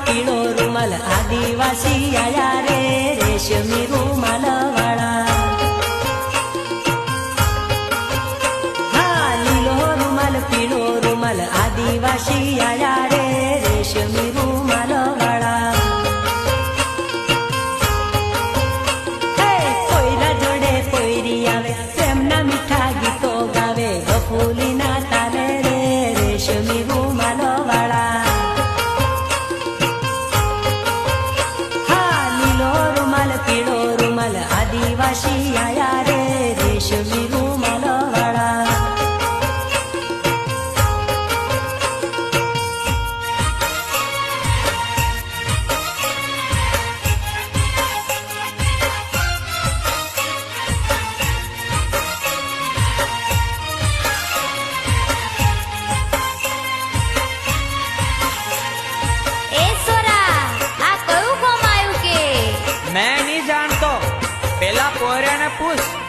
પીળો રૂમાલ આદિવાસી આયા રે રેશમી રૂમાલ વાળા. હા લીલો રૂમાલ પીળો રૂમાલ આદિવાસી આયા રે રેશમી રૂમાલ વાળા. હે કોઈરા જોડે કોઈરી આવે પ્રેમના મીઠા ગીતો ગાવે બફુલીના તાલે રે રેશમી રૂમાલ વાળા. પીળો રૂમાલ આદિવાસી આયા રે રેશમી રૂમાલ વાળા. मैं नहीं जानतो, पहला पोरे ने पूछ.